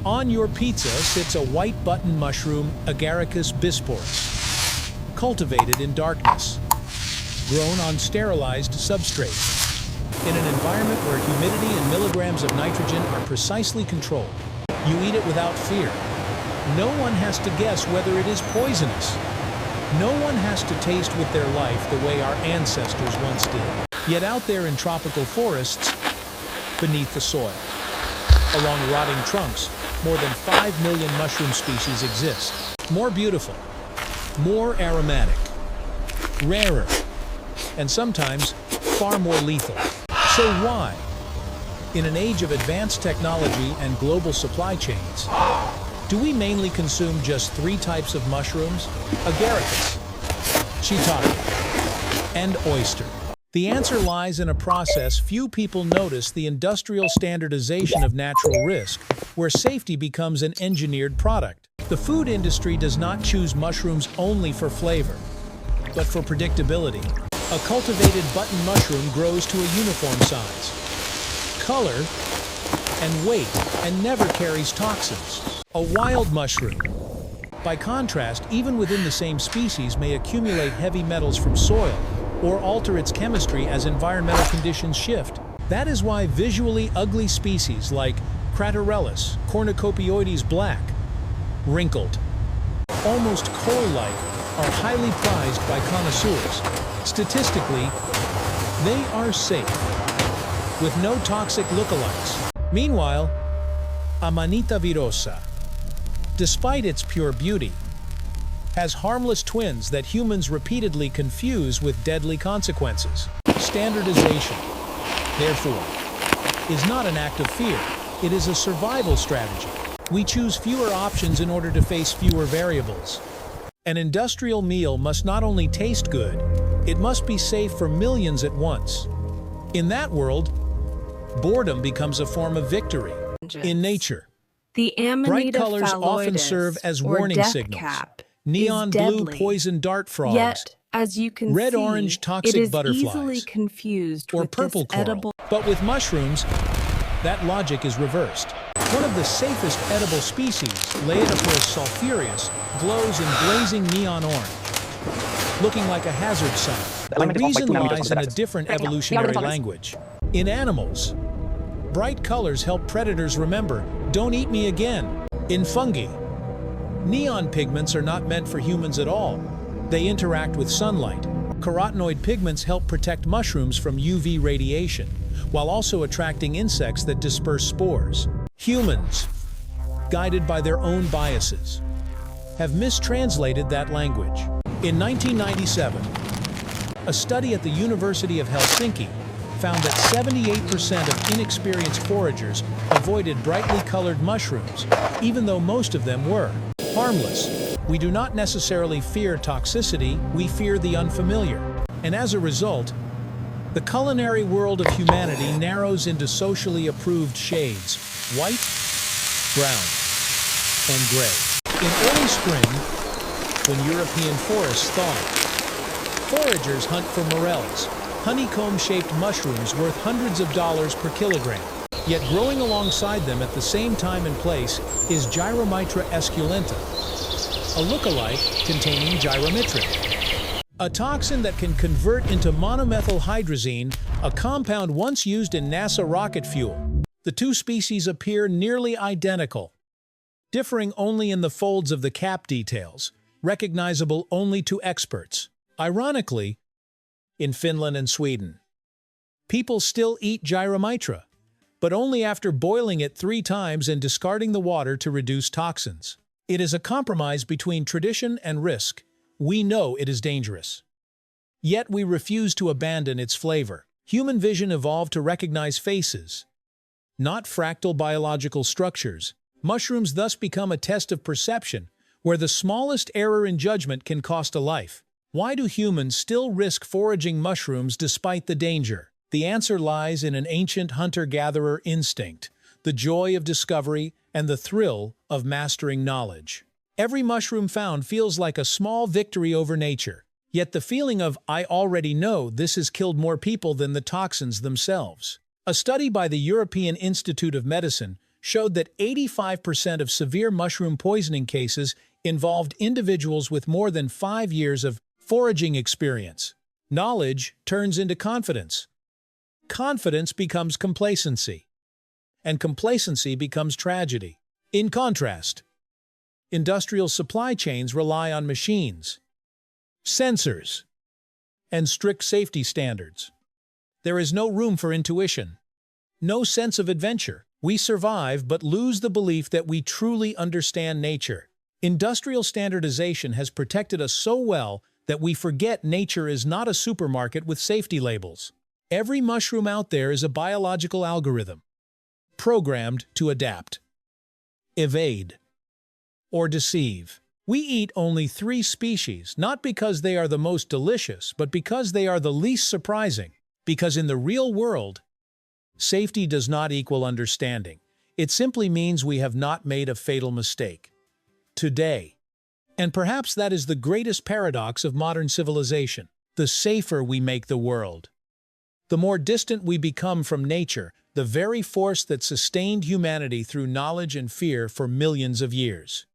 On your pizza sits a white button mushroom, Agaricus bisporus, cultivated in darkness, grown on sterilized substrates, in an environment where humidity and milligrams of nitrogen are precisely controlled. You eat it without fear. No one has to guess whether it is poisonous. No one has to taste with their life the way our ancestors once did. Yet out there in tropical forests, beneath the soil, along rotting trunks, more than 5 million mushroom species exist. More beautiful, more aromatic, rarer, and sometimes far more lethal. So why, in an age of advanced technology and global supply chains, do we mainly consume just 3 types of mushrooms? Agaricus, shiitake, and oyster. The answer lies in a process few people notice: the industrial standardization of natural risk, where safety becomes an engineered product. The food industry does not choose mushrooms only for flavor, but for predictability. A cultivated button mushroom grows to a uniform size, color, and weight, and never carries toxins. A wild mushroom, by contrast, even within the same species, may accumulate heavy metals from soil or alter its chemistry as environmental conditions shift. That is why visually ugly species like Craterellus cornucopioides black, wrinkled, almost coal-like, are highly prized by connoisseurs. Statistically, they are safe, with no toxic lookalikes. Meanwhile, Amanita virosa, despite its pure beauty, has harmless twins that humans repeatedly confuse with deadly consequences. Standardization, therefore, is not an act of fear. It is a survival strategy. We choose fewer options in order to face fewer variables. An industrial meal must not only taste good, it must be safe for millions at once. In that world, boredom becomes a form of victory. In nature, the bright Amanita colors often phalloides, serve as or warning death signals. cap, Neon is blue deadly. poison dart frogs, Yet, as you can red-orange see, toxic it is butterflies, easily confused or with purple this coral. edible. But with mushrooms, that logic is reversed. One of the safest edible species, Laetopus sulphureus, glows in blazing neon orange, looking like a hazard sign. The reason lies in a different evolutionary language. In animals, bright colors help predators remember, "Don't eat me again." In fungi, neon pigments are not meant for humans at all. They interact with sunlight. Carotenoid pigments help protect mushrooms from UV radiation, while also attracting insects that disperse spores. Humans, guided by their own biases, have mistranslated that language. In 1997, a study at the University of Helsinki found that 78% of inexperienced foragers avoided brightly colored mushrooms, even though most of them were harmless. We do not necessarily fear toxicity, we fear the unfamiliar. And as a result, the culinary world of humanity narrows into socially approved shades: white, brown, and gray. In early spring, when European forests thaw, foragers hunt for morels, honeycomb-shaped mushrooms worth hundreds of dollars per kilogram. Yet growing alongside them at the same time and place is Gyromitra esculenta, a lookalike containing gyrometrin, a toxin that can convert into monomethylhydrazine, a compound once used in NASA rocket fuel. The two species appear nearly identical, differing only in the folds of the cap details, recognizable only to experts. Ironically, in Finland and Sweden, people still eat Gyromitra, but only after boiling it 3 times and discarding the water to reduce toxins. It is a compromise between tradition and risk. We know it is dangerous. Yet we refuse to abandon its flavor. Human vision evolved to recognize faces, not fractal biological structures. Mushrooms thus become a test of perception, where the smallest error in judgment can cost a life. Why do humans still risk foraging mushrooms despite the danger? The answer lies in an ancient hunter-gatherer instinct, the joy of discovery and the thrill of mastering knowledge. Every mushroom found feels like a small victory over nature. Yet the feeling of, "I already know this has killed more people than the toxins themselves." A study by the European Institute of Medicine showed that 85% of severe mushroom poisoning cases involved individuals with more than 5 years of foraging experience. Knowledge turns into confidence. Confidence becomes complacency. And complacency becomes tragedy. In contrast, industrial supply chains rely on machines, sensors, and strict safety standards. There is no room for intuition, no sense of adventure. We survive but lose the belief that we truly understand nature. Industrial standardization has protected us so well that we forget nature is not a supermarket with safety labels. Every mushroom out there is a biological algorithm, programmed to adapt, evade, or deceive. We eat only 3 species, not because they are the most delicious, but because they are the least surprising. Because in the real world, safety does not equal understanding. It simply means we have not made a fatal mistake. Today. And perhaps that is the greatest paradox of modern civilization. The safer we make the world, the more distant we become from nature, the very force that sustained humanity through knowledge and fear for millions of years.